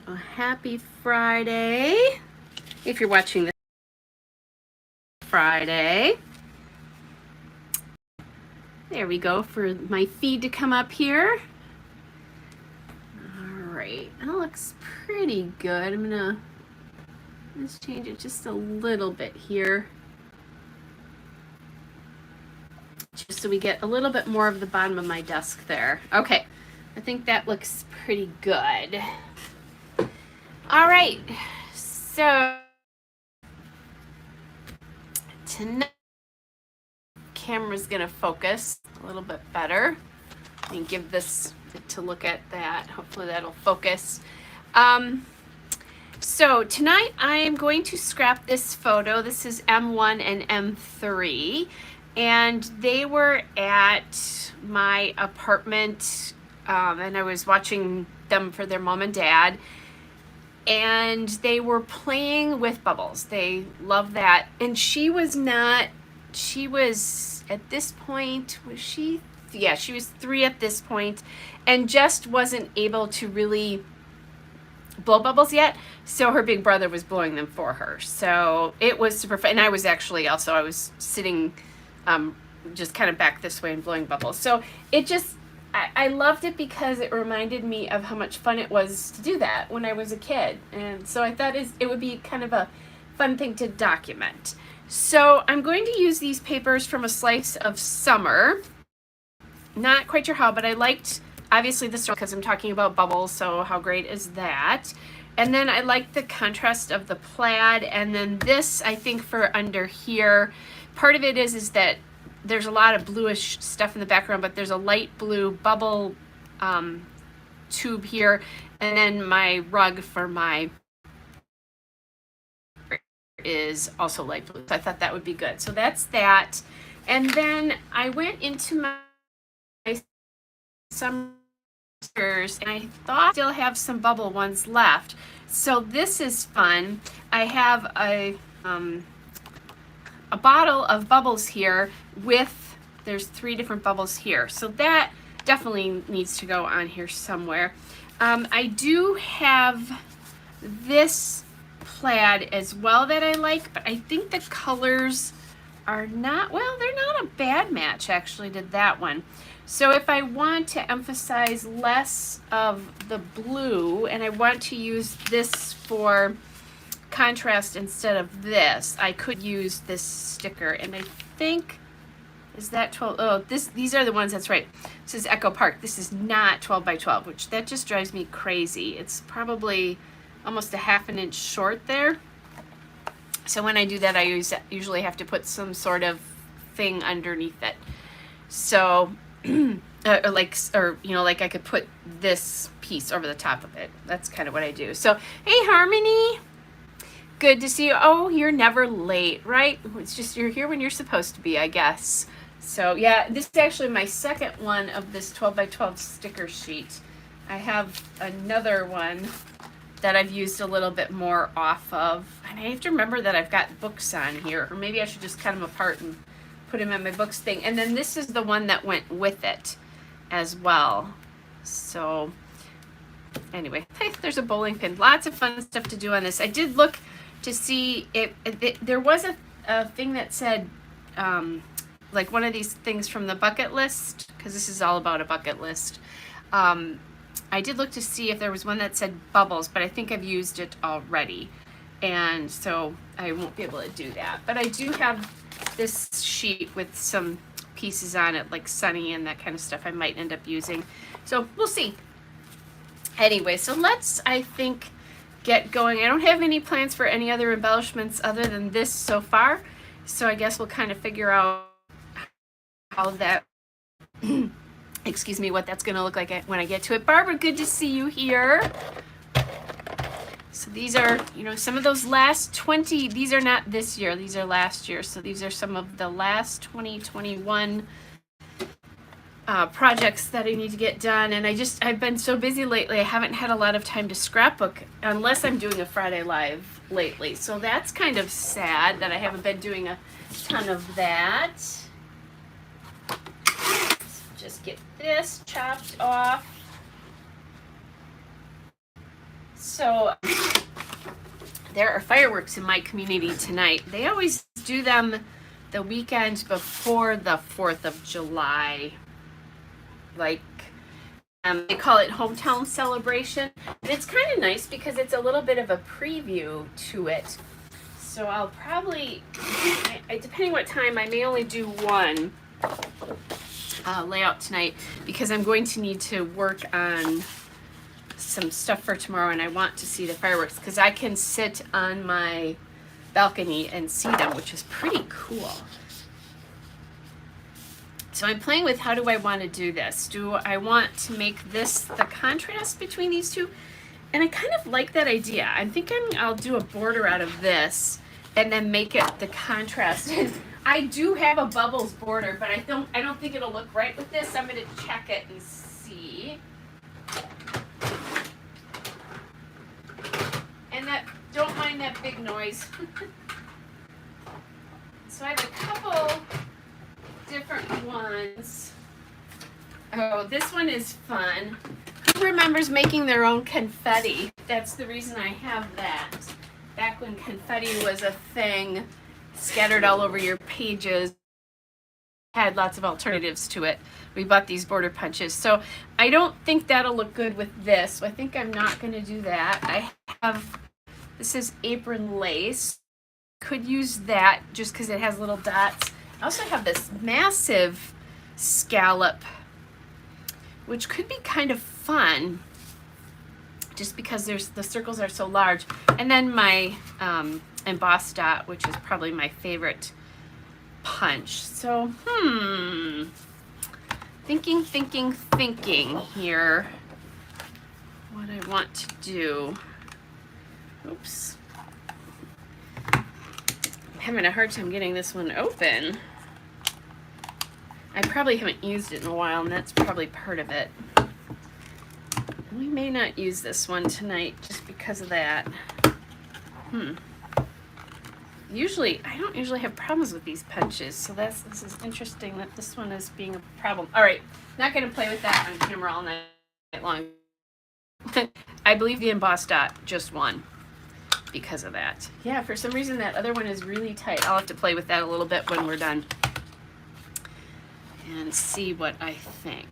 Well, happy Friday. If you're watching this Friday. There we go for my feed to come up here. All right, that looks pretty good. I'm gonna just change it just a little bit here. Just so we get a little bit more of the bottom of my desk there. Okay, I think that looks pretty good. All right, so tonight camera's gonna focus a little bit better and give this to look at that. Hopefully that'll focus. So tonight I am going to scrap this photo. This is M1 and M3, and they were at my apartment, and I was watching them for their mom and dad, and they were playing with bubbles. They love that. And she was at this point, was she? Yeah, she was 3 at this point and just wasn't able to really blow bubbles yet. So her big brother was blowing them for her. So it was super fun. And I was actually also, I was sitting just kind of back this way and blowing bubbles. So it just, I loved it because it reminded me of how much fun it was to do that when I was a kid. And so I thought it would be kind of a fun thing to document. So I'm going to use these papers from A Slice of Summer. Not quite sure how, but I liked, obviously, this because I'm talking about bubbles, so how great is that? And then I like the contrast of the plaid, and then this, I think, for under here, part of it is that there's a lot of bluish stuff in the background, but there's a light blue bubble tube here, and then my rug for my is also light blue. So I thought that would be good. So that's that. And then I went into my summers, and I thought I still have some bubble ones left. So this is fun. I have a bottle of bubbles here with, there's 3 different bubbles here. So that definitely needs to go on here somewhere. I do have this plaid as well that I like, but I think the colors are not, well, they're not a bad match actually to that one. So if I want to emphasize less of the blue and I want to use this for contrast instead of this, I could use this sticker. And I think, is that 12? Oh, these are the ones, that's right. This is Echo Park. This is not 12 by 12, which that just drives me crazy. It's probably almost a ½ inch short there. So when I do that, I usually have to put some sort of thing underneath it. So, like I could put this piece over the top of it. That's kind of what I do. So, hey, Harmony. Good to see you. Oh, you're never late, right? It's just you're here when you're supposed to be, I guess. So, yeah, this is actually my second one of this 12 by 12 sticker sheet. I have another one that I've used a little bit more off of. And I have to remember that I've got books on here, or maybe I should just cut them apart and put them in my books thing. And then this is the one that went with it as well. So anyway, hey, there's a bowling pin. Lots of fun stuff to do on this. I did look to see if there was a thing that said, like one of these things from the bucket list, because this is all about a bucket list. I did look to see if there was one that said bubbles, but I think I've used it already. And so I won't be able to do that. But I do have this sheet with some pieces on it, like Sunny and that kind of stuff I might end up using. So we'll see. Anyway, so let's, I think, get going. I don't have any plans for any other embellishments other than this so far. So I guess we'll kind of figure out how that... excuse me, what that's going to look like when I get to it. Barbara, good to see you here. So these are, some of those last 20, these are not this year, these are last year. So these are some of the last 2021 projects that I need to get done. And I've been so busy lately, I haven't had a lot of time to scrapbook unless I'm doing a Friday Live lately. So that's kind of sad that I haven't been doing a ton of that. Just get this chopped off. So there are fireworks in my community tonight. They always do them the weekend before the 4th of July. Like, they call it hometown celebration. And it's kind of nice because it's a little bit of a preview to it. So I'll probably, depending what time, I may only do one layout tonight because I'm going to need to work on some stuff for tomorrow, and I want to see the fireworks because I can sit on my balcony and see them, which is pretty cool. So I'm playing with how do I want to do this. Do I want to make this the contrast between these two? And I kind of like that idea. I'm thinking I'll do a border out of this and then make it the contrast. I do have a bubbles border, but I don't think it'll look right with this. I'm going to check it and see. And don't mind that big noise. So I have a couple different ones. Oh, this one is fun. Who remembers making their own confetti? That's the reason I have that. Back when confetti was a thing, scattered all over your pages, had lots of alternatives to it. We bought these border punches. So I don't think that'll look good with this. So I think I'm not going to do that. I have, this is apron lace. Could use that just because it has little dots. I also have this massive scallop, which could be kind of fun just because the circles are so large. And then my embossed dot, which is probably my favorite punch. So, thinking here what I want to do. Oops. I'm having a hard time getting this one open. I probably haven't used it in a while, and that's probably part of it. We may not use this one tonight just because of that. I don't usually have problems with these punches, so this is interesting that this one is being a problem. All right, not going to play with that on camera all night long. I believe the embossed dot just won because of that. Yeah, for some reason that other one is really tight. I'll have to play with that a little bit when we're done and see what I think.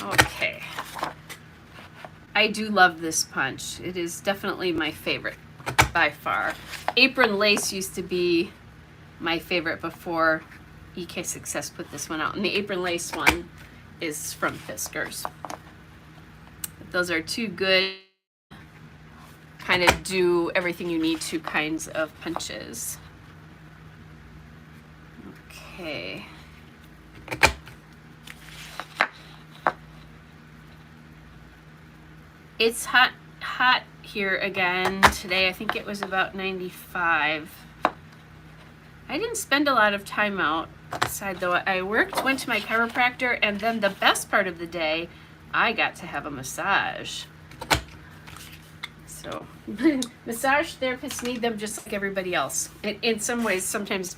Okay. I do love this punch. It is definitely my favorite by far. Apron lace used to be my favorite before EK Success put this one out. And the apron lace one is from Fiskars. Those are two good kind of do everything you need to kinds of punches. Okay. It's hot here again today. I think it was about 95. I didn't spend a lot of time outside though. I worked, went to my chiropractor, and then the best part of the day, I got to have a massage. So massage therapists need them just like everybody else. In some ways, sometimes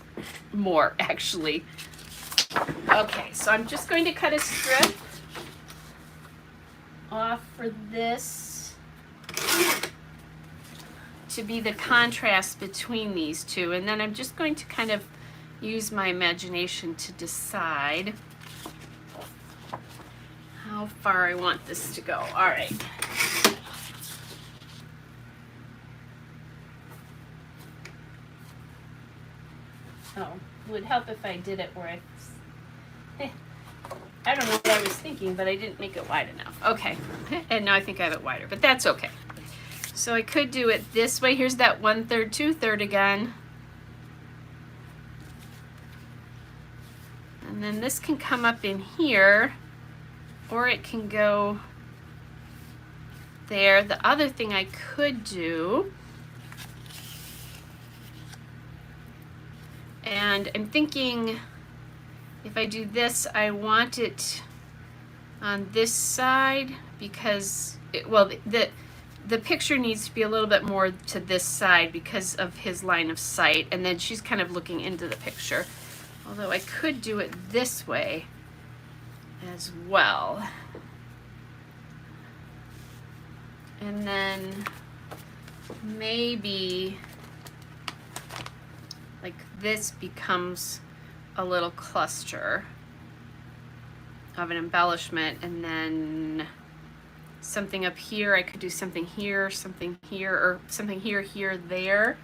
more actually. Okay, so I'm just going to cut a strip off for this to be the contrast between these two, and then I'm just going to kind of use my imagination to decide how far I want this to go. All right. Oh, it would help if I did it where I don't know what I was thinking, but I didn't make it wide enough. Okay, and now I think I have it wider, but that's okay. So I could do it this way. Here's that 1/3, 2/3 again. And then this can come up in here, or it can go there. The other thing I could do, and I'm thinking if I do this, I want it on this side because, the picture needs to be a little bit more to this side because of his line of sight, and then she's kind of looking into the picture. Although I could do it this way as well. And then maybe like this becomes a little cluster of an embellishment, and then something up here. I could do something here, or something here, here, there.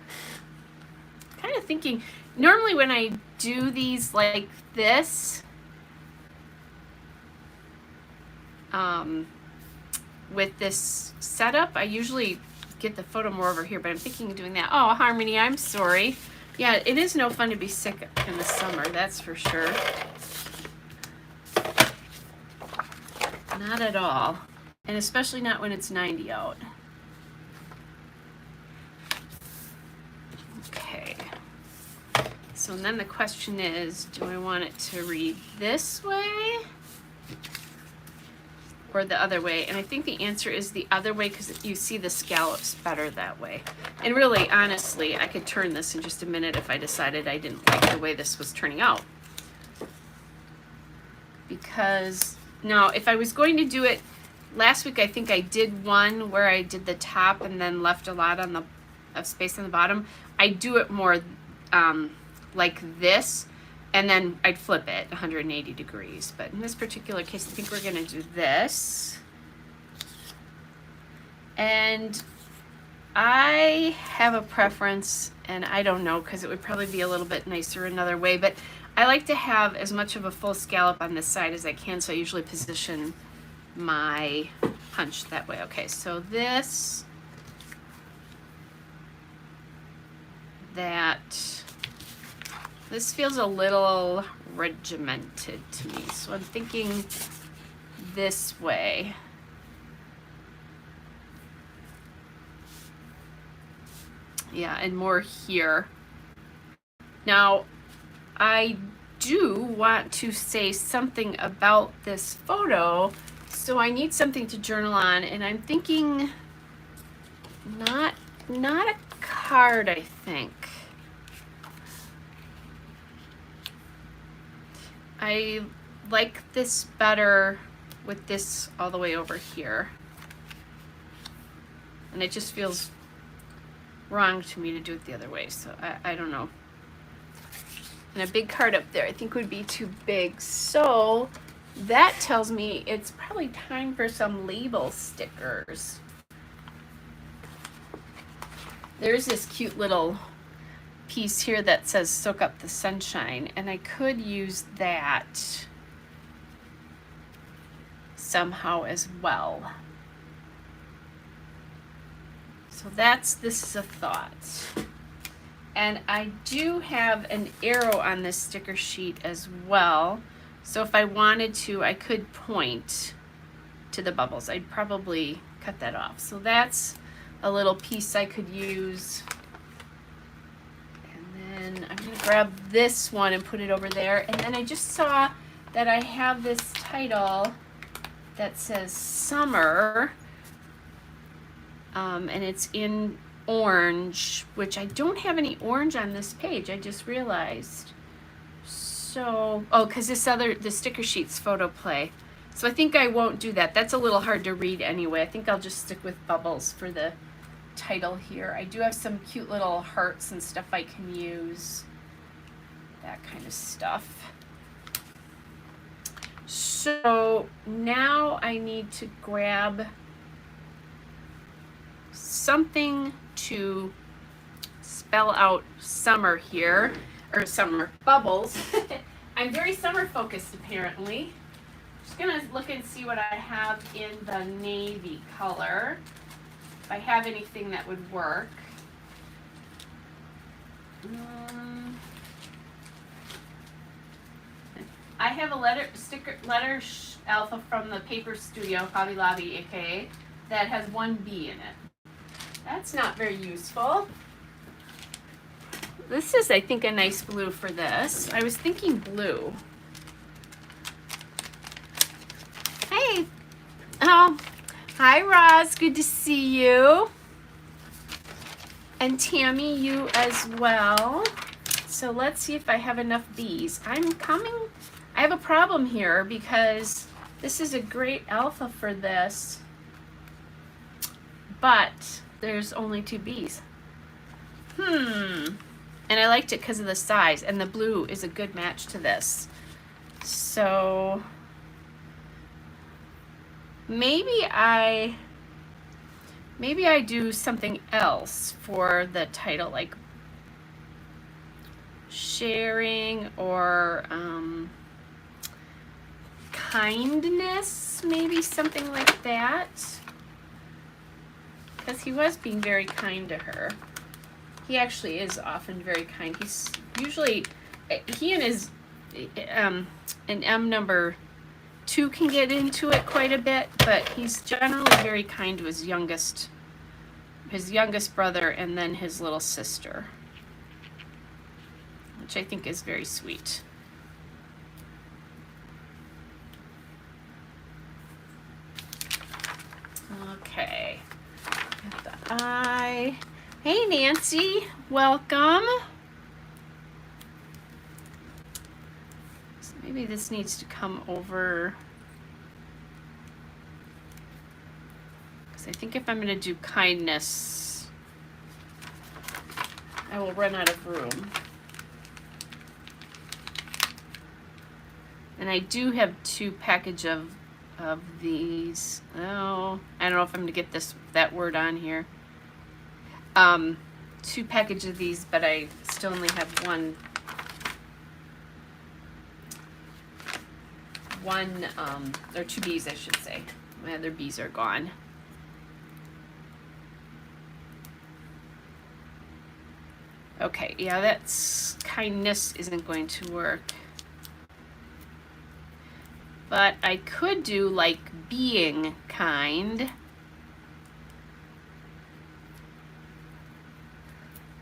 Kind of thinking, normally when I do these like this, with this setup, I usually get the photo more over here, but I'm thinking of doing that. Oh, Harmony, I'm sorry. Yeah, it is no fun to be sick in the summer, that's for sure. Not at all. And especially not when it's 90 out. Okay. So then the question is, do I want it to read this way or the other way? And I think the answer is the other way, because you see the scallops better that way. And really, honestly, I could turn this in just a minute if I decided I didn't like the way this was turning out. Because now, if I was going to do it, last week I think I did one where I did the top and then left a lot on of space on the bottom. I do it more like this, and then I'd flip it 180 degrees. But in this particular case, I think we're going to do this. And I have a preference, and I don't know, because it would probably be a little bit nicer another way, but I like to have as much of a full scallop on this side as I can, so I usually position my punch that way. Okay, so this, this feels a little regimented to me, so I'm thinking this way. Yeah, and more here. Now, I do want to say something about this photo, so I need something to journal on, and I'm thinking not a card, I think. I like this better with this all the way over here. And it just feels wrong to me to do it the other way, so I don't know. And a big card up there I think would be too big. So that tells me it's probably time for some label stickers. There's this cute little piece here that says soak up the sunshine, and I could use that somehow as well. So this is a thought. And I do have an arrow on this sticker sheet as well. So if I wanted to, I could point to the bubbles. I'd probably cut that off. So that's a little piece I could use. And then I'm going to grab this one and put it over there. And then I just saw that I have this title that says Summer. And it's in orange, which I don't have any orange on this page, I just realized. So, oh, because the sticker sheet's photo play. So I think I won't do that. That's a little hard to read anyway. I think I'll just stick with bubbles for the title here. I do have some cute little hearts and stuff I can use. That kind of stuff. So now I need to grab something to spell out summer here, or summer bubbles. I'm very summer focused apparently. Just gonna look and see what I have in the navy color, if I have anything that would work. I have a letter alpha from the Paper Studio, Hobby Lobby, aka, that has one B in it. That's not very useful. This is, I think, a nice blue for this. I was thinking blue. Hey. Oh, hi, Roz. Good to see you. And Tammy, you as well. So let's see if I have enough bees. I'm coming. I have a problem here because this is a great alpha for this. but there's only 2 bees. And I liked it because of the size, and the blue is a good match to this. So maybe I do something else for the title, like sharing or kindness, maybe something like that. Because he was being very kind to her. He actually is often very kind. He's usually, he and his, and M number 2 can get into it quite a bit, but he's generally very kind to his youngest brother and then his little sister, which I think is very sweet. Okay, got the eye. Hey Nancy, welcome. So maybe this needs to come over, because I think if I'm going to do kindness, I will run out of room. And I do have 2 package of these. Oh, I don't know if I'm going to get that word on here. 2 package of these, but I still only have one, or 2 bees, I should say. My other bees are gone. Okay, yeah, that's kindness isn't going to work. But I could do like being kind.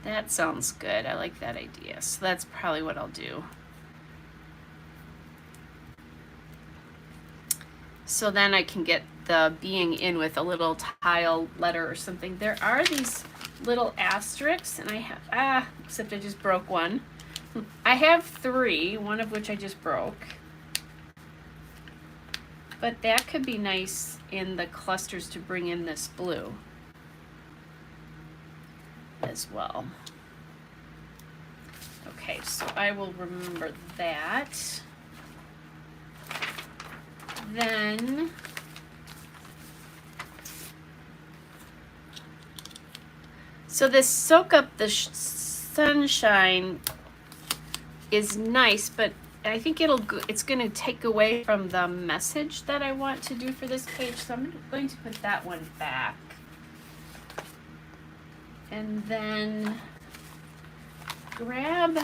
That sounds good. I like that idea. So that's probably what I'll do. So then I can get the being in with a little tile letter or something. There are these little asterisks, and I have, except I just broke one. I have 3, one of which I just broke. But that could be nice in the clusters to bring in this blue as well. Okay, so I will remember that. Then so this soak up the sunshine is nice, but I think it's going to take away from the message that I want to do for this page, so I'm going to put that one back. And then grab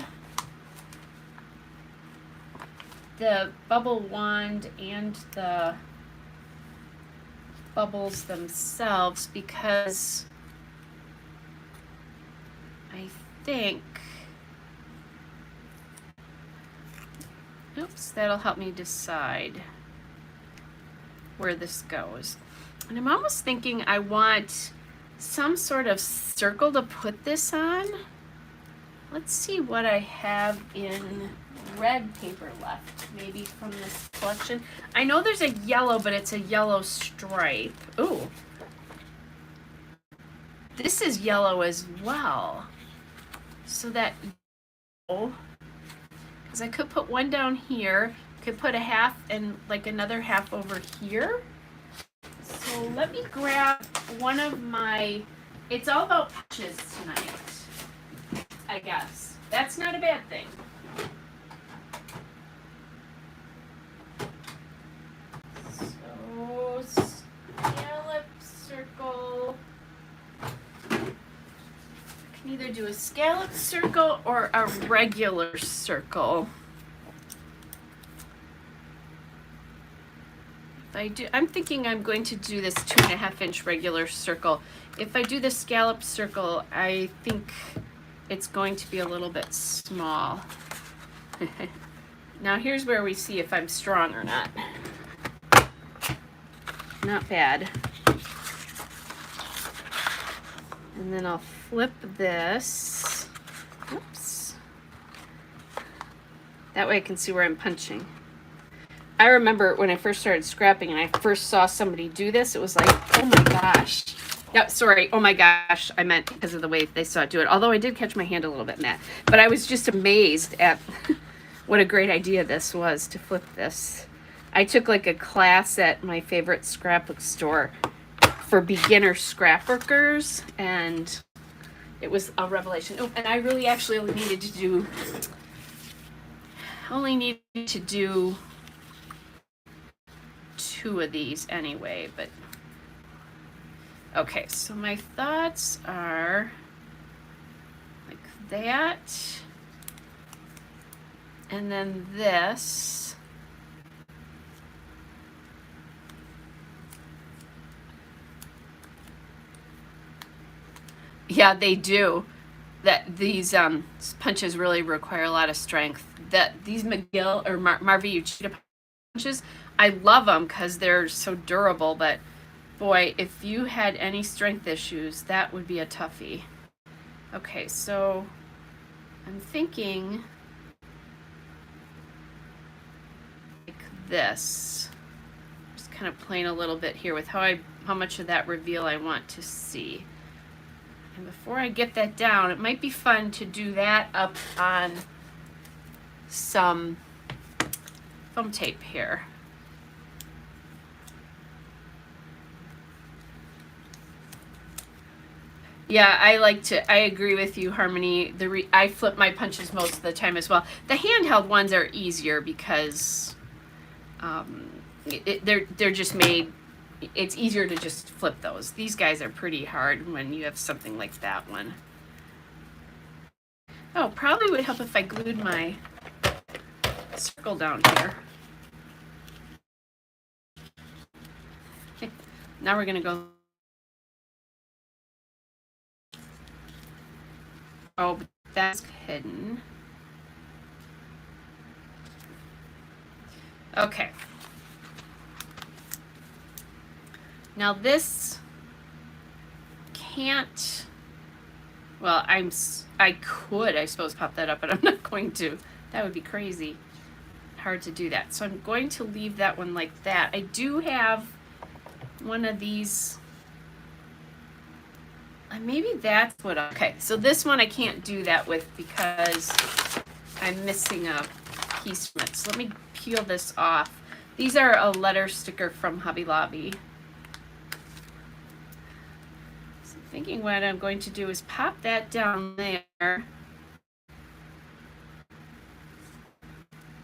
the bubble wand and the bubbles themselves, because I think, oops, that'll help me decide where this goes. And I'm almost thinking I want some sort of circle to put this on. Let's see what I have in red paper left, maybe from this collection. I know there's a yellow, but it's a yellow stripe. Ooh, this is yellow as well. So that, because I could put one down here, could put a half and like another half over here. So let me grab one of my, it's all about patches tonight, I guess. That's not a bad thing. So, scallop circle. I can either do a scallop circle or a regular circle. I'm thinking I'm going to do this 2.5-inch regular circle. If I do the scallop circle, I think it's going to be a little bit small. Now here's where we see if I'm strong or not. Not bad. And then I'll flip this. Oops. That way I can see where I'm punching. I remember when I first started scrapping and I first saw somebody do this, it was like, oh my gosh, Yeah, sorry. Oh my gosh, I meant because of the way they saw it do it. Although I did catch my hand a little bit, Matt. But I was just amazed at what a great idea this was to flip this. I took like a class at my favorite scrapbook store for beginner scrapbookers, and it was a revelation. Oh, and I really actually only needed to do 2 of these anyway, but okay, so my thoughts are like that, and then this. Yeah, they do. That these punches really require a lot of strength. That these McGill or Marvy Uchida punches, I love them because they're so durable, but boy, if you had any strength issues, that would be a toughie. Okay, so I'm thinking like this. Just kind of playing a little bit here with how much of that reveal I want to see. And before I get that down, it might be fun to do that up on some foam tape here. Yeah, I agree with you, Harmony. I flip my punches most of the time as well. The handheld ones are easier because they're just made, it's easier to just flip those. These guys are pretty hard when you have something like that one. Oh, probably would help if I glued my circle down here. Okay, now we're going to go. Oh, but that's hidden. Okay. Now this can't, well, I could, I suppose, pop that up, but I'm not going to. That would be crazy. Hard to do that. So I'm going to leave that one like that. I do have one of these. Maybe that's what, okay, so this one I can't do that with because I'm missing a piece from it. So let me peel this off. These are a letter sticker from Hobby Lobby. So I'm thinking what I'm going to do is pop that down there.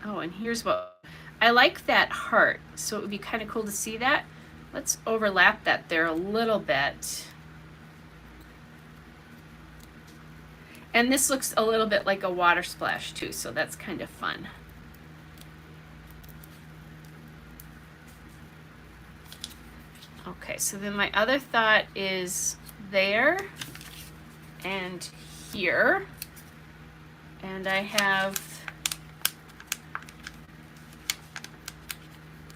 Oh, and here's what, I like that heart, so it would be kind of cool to see that. Let's overlap that there a little bit. And this looks a little bit like a water splash too, so that's kind of fun. Okay, so then my other thought is there and here. And I have,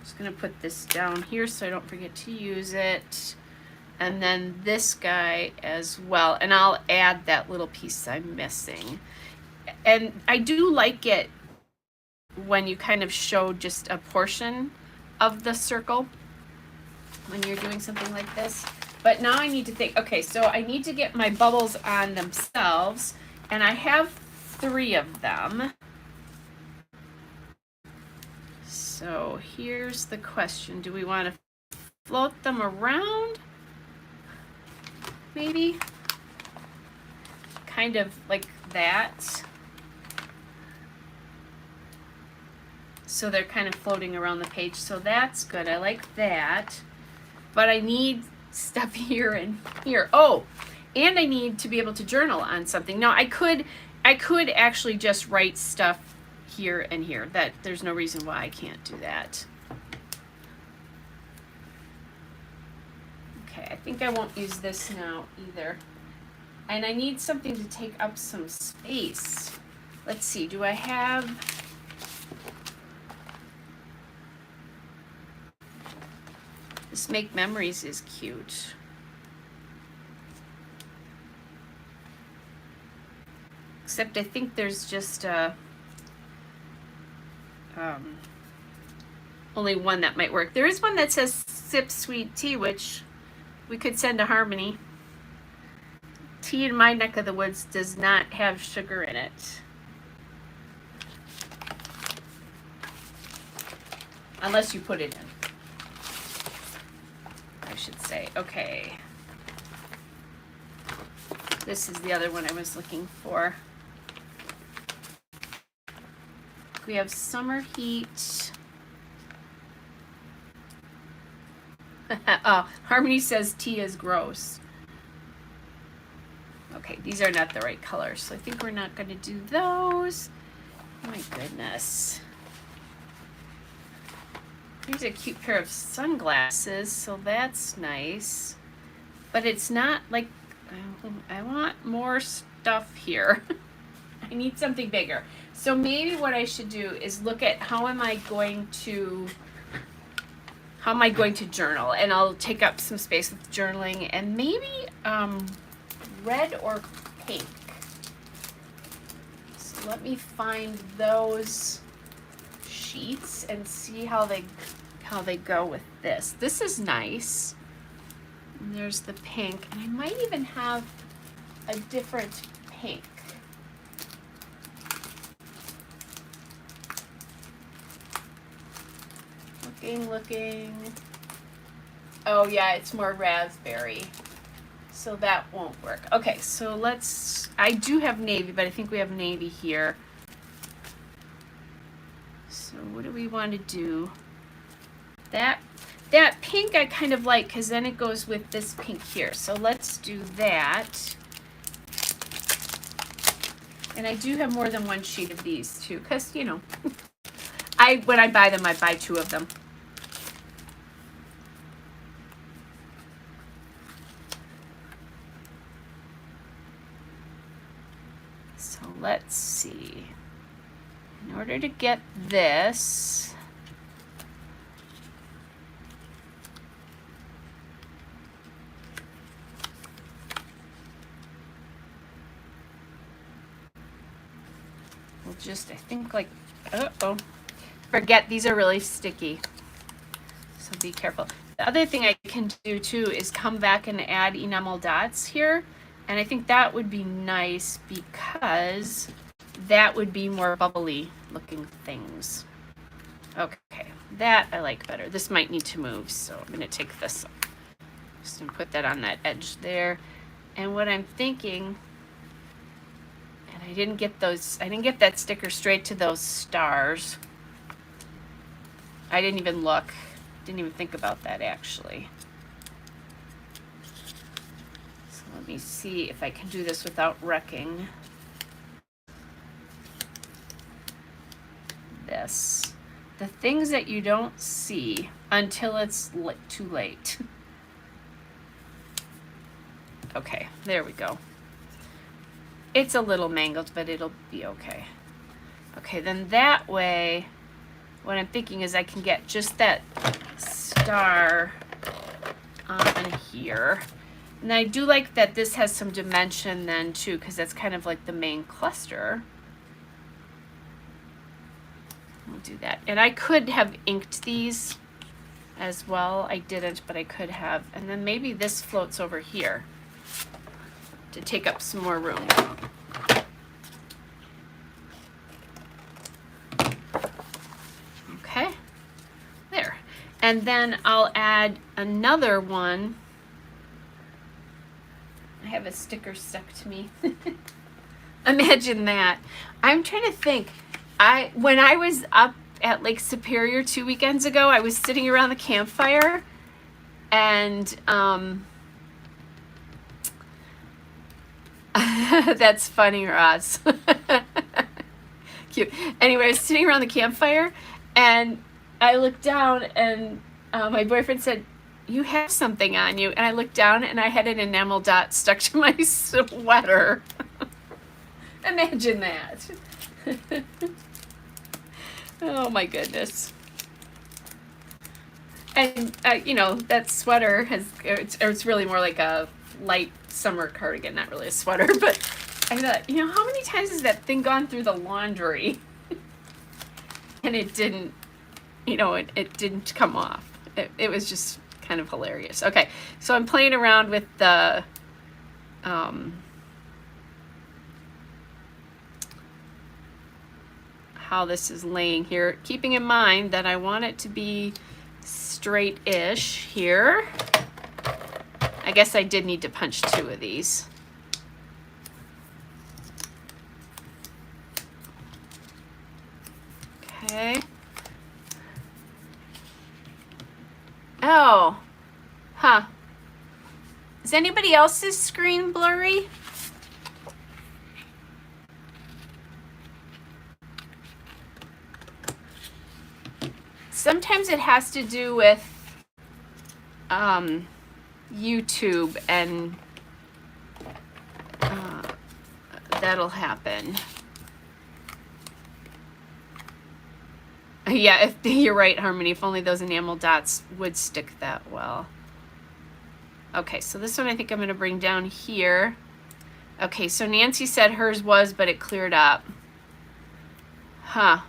just gonna put this down here so I don't forget to use it. And then this guy as well, and I'll add that little piece I'm missing. And I do like it when you kind of show just a portion of the circle when you're doing something like this. But now I need to think, okay, so I need to get my bubbles on themselves, and I have 3 of them. So here's the question, do we want to float them around? Maybe kind of like that, so they're kind of floating around the page, so that's good. I like that, but I need stuff here and here. Oh, and I need to be able to journal on something. Now I could actually just write stuff here and here. That there's no reason why I can't do that. Okay, I think I won't use this now either. And I need something to take up some space. Let's see, do I have... This Make Memories is cute. Except I think there's just only one that might work. There is one that says Sip Sweet Tea, which We could send a Harmony. Tea in my neck of the woods does not have sugar in it. Unless you put it in, I should say. Okay. This is the other one I was looking for. We have Summer Heat. Oh, Harmony says tea is gross. Okay, these are not the right colors, so I think we're not going to do those. My goodness. Here's a cute pair of sunglasses, so that's nice. But it's not like, I want more stuff here. I need something bigger. So maybe what I should do is look at how am I going to journal, and I'll take up some space with journaling, and maybe red or pink. So let me find those sheets and see how they go with this. This is nice. And there's the pink, and I might even have a different pink. Looking. Oh yeah, it's more raspberry. So that won't work. Okay, so I do have navy, but I think we have navy here. So what do we want to do? That pink I kind of like, because then it goes with this pink here. So let's do that. And I do have more than one sheet of these too, because, you know, when I buy them, I buy 2 of them. So let's see. In order to get this, we'll just, I think like, forget, these are really sticky. So be careful. The other thing I can do too is come back and add enamel dots here. And I think that would be nice because that would be more bubbly looking things. Okay, that I like better. This might need to move, so I'm gonna take this, just gonna put that on that edge there. And what I'm thinking, and I didn't get that sticker straight to those stars. I didn't even look, didn't even think about that actually. Let me see if I can do this without wrecking this. The things that you don't see until it's too late. Okay, there we go. It's a little mangled, but it'll be okay. Okay, then that way, what I'm thinking is I can get just that star on here. And I do like that this has some dimension then too, because that's kind of like the main cluster. We'll do that. And I could have inked these as well. I didn't, but I could have. And then maybe this floats over here to take up some more room. Okay, there. And then I'll add another one. I have a sticker stuck to me. Imagine that. I'm trying to think. When I was up at Lake Superior 2 weekends ago, I was sitting around the campfire, and that's funny, Roz. Cute. Anyway, I was sitting around the campfire, and I looked down, and my boyfriend said, "You have something on you." And I looked down and I had an enamel dot stuck to my sweater. Imagine that. Oh my goodness. And you know, that sweater has, it's really more like a light summer cardigan, not really a sweater, but I thought, you know, how many times has that thing gone through the laundry and it didn't, you know, it didn't come off. It was just kind of hilarious. Okay, so I'm playing around with the how this is laying here, keeping in mind that I want it to be straight-ish here. I guess I did need to punch 2 of these. Okay. Oh, huh. Is anybody else's screen blurry? Sometimes it has to do with YouTube, and that'll happen. Yeah, if you're right, Harmony, if only those enamel dots would stick that well. Okay, so this one I think I'm going to bring down here. Okay, so Nancy said hers was, but it cleared up. Huh.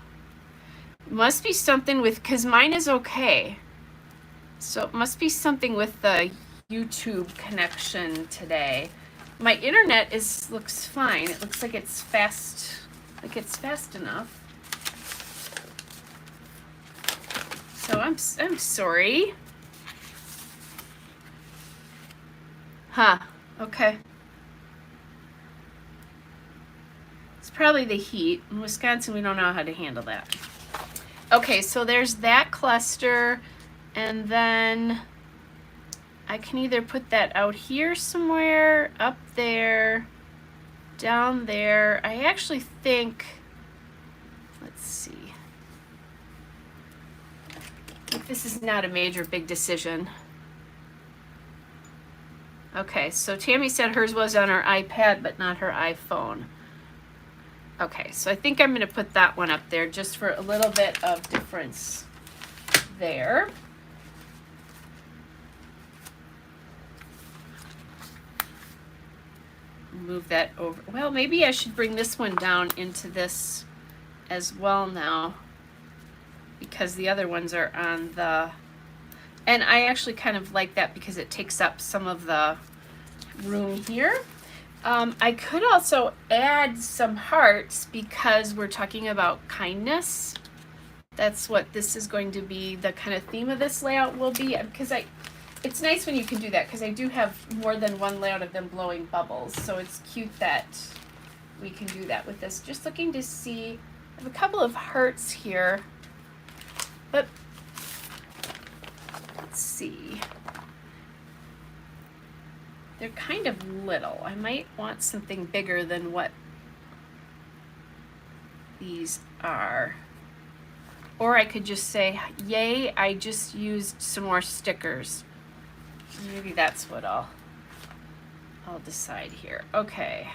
Must be something with, because mine is okay. So it must be something with the YouTube connection today. My internet looks fine. It looks like it's fast, enough. So I'm sorry. Huh, okay. It's probably the heat. In Wisconsin, we don't know how to handle that. Okay, so there's that cluster, and then I can either put that out here somewhere, up there, down there. I actually think, let's see. I think this is not a major big decision. Okay, so Tammy said hers was on her iPad, but not her iPhone. Okay, so I think I'm going to put that one up there just for a little bit of difference there. Move that over. Well, maybe I should bring this one down into this as well now, because the other ones are on the, and I actually kind of like that because it takes up some of the room here. I could also add some hearts because we're talking about kindness. That's what this is going to be, the kind of theme of this layout will be, because it's nice when you can do that, because I do have more than one layout of them blowing bubbles, so it's cute that we can do that with this. Just looking to see, I have a couple of hearts here, but let's see. They're kind of little. I might want something bigger than what these are. Or I could just say, yay, I just used some more stickers. Maybe that's what I'll decide here. Okay.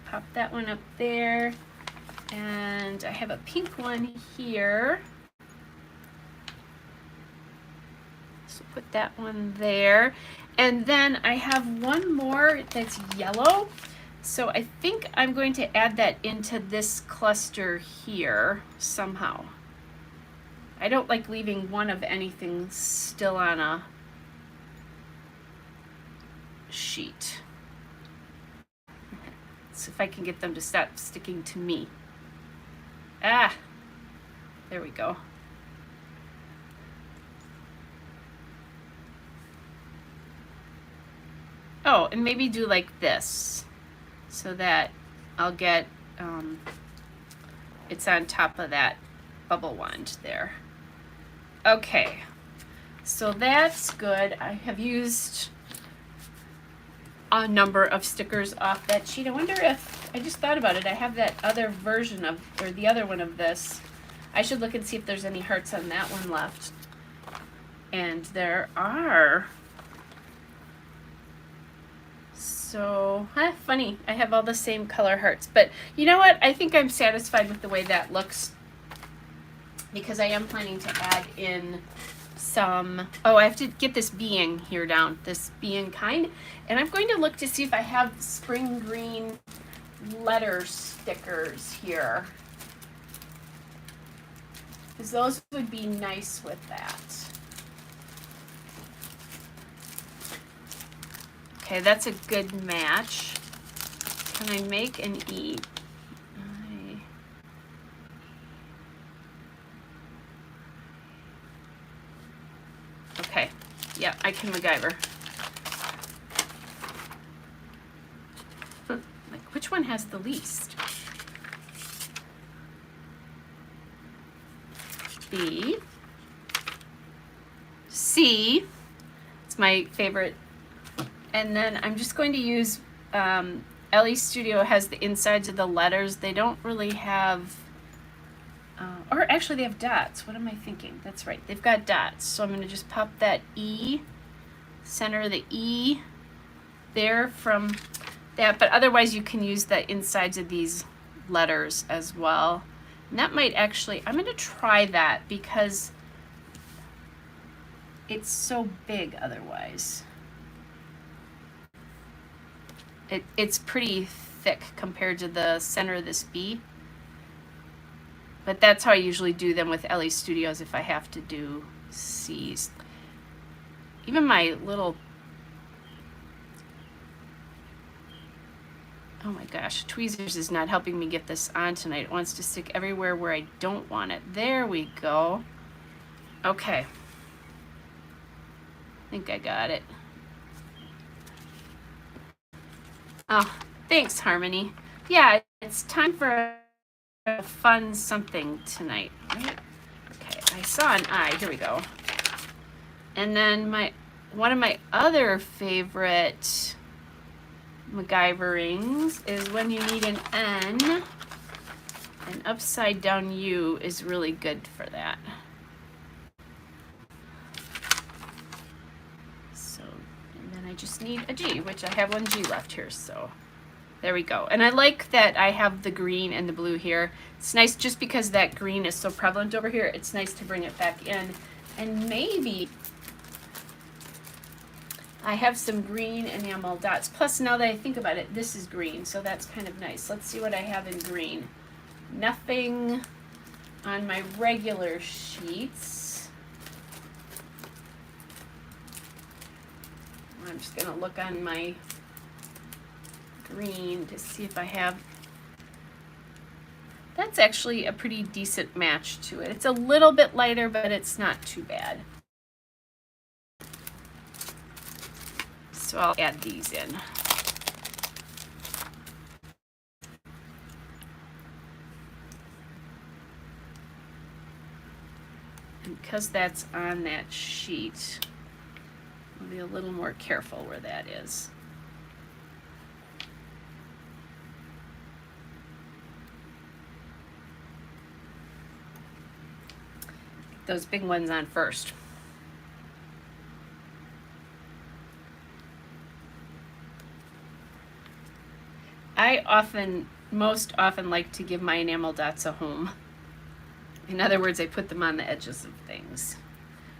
Pop that one up there. And I have a pink one here. So put that one there. And then I have one more that's yellow. So I think I'm going to add that into this cluster here somehow. I don't like leaving one of anything still on a sheet. So if I can get them to stop sticking to me. Ah, there we go. Oh, and maybe do like this so that I'll get, it's on top of that bubble wand there. Okay, so that's good. I have used a number of stickers off that sheet. I wonder if, I just thought about it, I have that other version of, or the other one of this. I should look and see if there's any hearts on that one left. And there are. So, funny, I have all the same color hearts. But you know what? I think I'm satisfied with the way that looks, because I am planning to add in some, oh, I have to get this being here down, this being kind. And I'm going to look to see if I have spring green letter stickers here. because those would be nice with that. Okay, that's a good match. Can I make an E? Okay, yeah, I can MacGyver. Like, which one has the least? B. C. It's my favorite. And then I'm just going to use, LE Studio has the insides of the letters. They don't really have, or actually they have dots. What am I thinking? That's right, they've got dots. So I'm going to just pop that E, center the E there from that. But otherwise you can use the insides of these letters as well. And that might actually, I'm going to try that because it's so big otherwise. It's pretty thick compared to the center of this B. But that's how I usually do them with LE Studios if I have to do C's. Even my little, oh my gosh, tweezers is not helping me get this on tonight. It wants to stick everywhere where I don't want it. There we go. Okay. I think I got it. Oh, thanks, Harmony. Yeah, it's time for a fun something tonight, right? Okay, I saw an I. Here we go. And then one of my other favorite MacGyverings is when you need an N. An upside down U is really good for that. I just need a G, which I have one G left here, so there we go. And I like that I have the green and the blue here. It's nice just because that green is so prevalent over here. It's nice to bring it back in. And maybe I have some green enamel dots. Plus, now that I think about it, this is green, so that's kind of nice. Let's see what I have in green. Nothing on my regular sheets. I'm just going to look on my green to see if I have. That's actually a pretty decent match to it. It's a little bit lighter, but it's not too bad. So I'll add these in. And because that's on that sheet, I'll be a little more careful where that is. Those big ones on first. I most often like to give my enamel dots a home. In other words, I put them on the edges of things.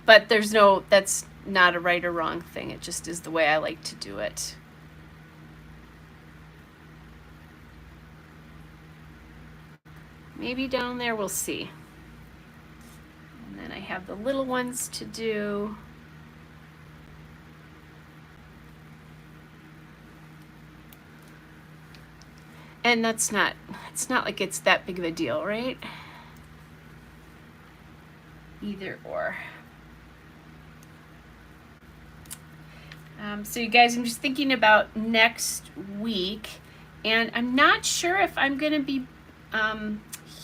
But that's not a right or wrong thing. It just is the way I like to do it. Maybe down there, we'll see. And then I have the little ones to do. And it's not like it's that big of a deal, right? Either or. So you guys, I'm just thinking about next week, and I'm not sure if I'm going to be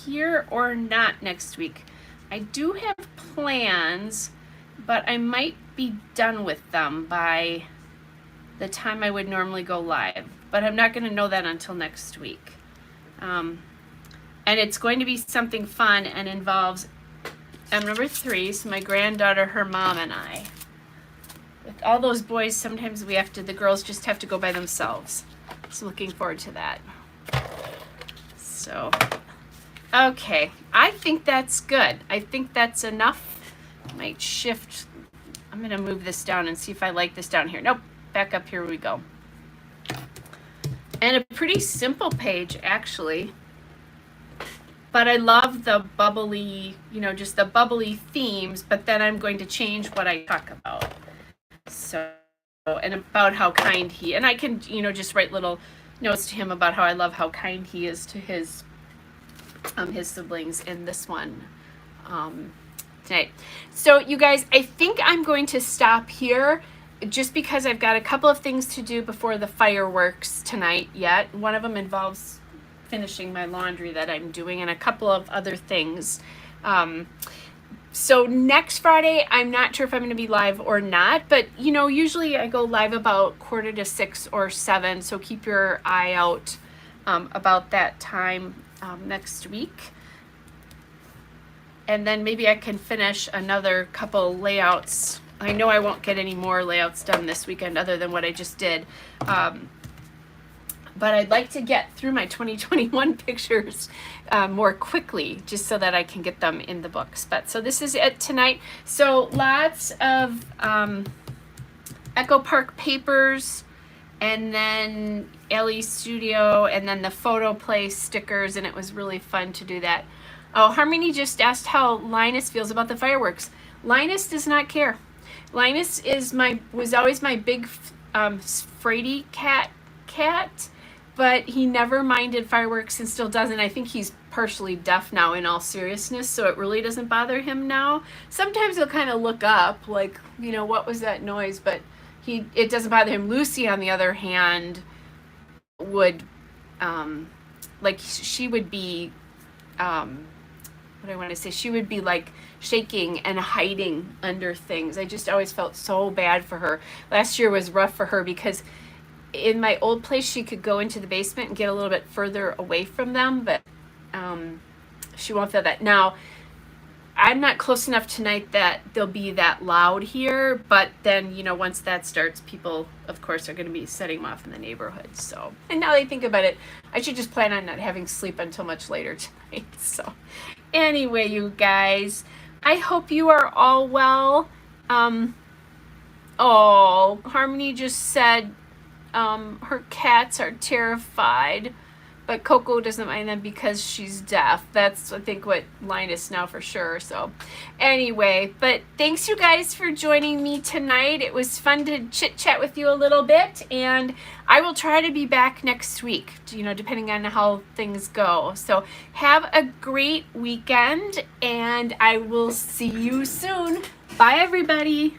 here or not next week. I do have plans, but I might be done with them by the time I would normally go live, but I'm not going to know that until next week. And it's going to be something fun and involves M number 3, so my granddaughter, her mom, and I. With all those boys, sometimes the girls just have to go by themselves. So looking forward to that. So, okay, I think that's good. I think that's enough. I might shift. I'm going to move this down and see if I like this down here. Nope, back up, here we go. And a pretty simple page, actually. but I love the bubbly, you know, just the bubbly themes, but then I'm going to change what I talk about. So, and about how kind he, and I can, you know, just write little notes to him about how I love how kind he is to his siblings in this one tonight. So you guys, I think I'm going to stop here just because I've got a couple of things to do before the fireworks tonight yet. One of them involves finishing my laundry that I'm doing and a couple of other things. So next Friday, I'm not sure if I'm going to be live or not, but you know, usually I go live about 5:45 or 7, so keep your eye out about that time next week. And then maybe I can finish another couple layouts. I know I won't get any more layouts done this weekend other than what I just did. But I'd like to get through my 2021 pictures more quickly, just so that I can get them in the books. But so this is it tonight. So lots of Echo Park papers, and then Ellie Studio, and then the photo play stickers, and it was really fun to do that. Oh, Harmony just asked how Linus feels about the fireworks. Linus does not care. Linus was always my big fraidy cat, but he never minded fireworks and still doesn't. I think he's partially deaf now, in all seriousness, so it really doesn't bother him now. Sometimes he'll kind of look up, like, you know, what was that noise? But it doesn't bother him. Lucy, on the other hand, would like she would be what do I want to say? She would be like shaking and hiding under things. I just always felt so bad for her. Last year was rough for her because in my old place she could go into the basement and get a little bit further away from them, but she won't feel that. Now, I'm not close enough tonight that they'll be that loud here, but then, you know, once that starts, people, of course, are going to be setting them off in the neighborhood. So, and now that I think about it, I should just plan on not having sleep until much later tonight. So, anyway, you guys, I hope you are all well. Oh, Harmony just said her cats are terrified, but Coco doesn't mind them because she's deaf. That's, I think, what Linus now for sure. So anyway, but thanks you guys for joining me tonight. It was fun to chit chat with you a little bit, and I will try to be back next week, you know, depending on how things go. So have a great weekend, and I will see you soon. Bye, everybody.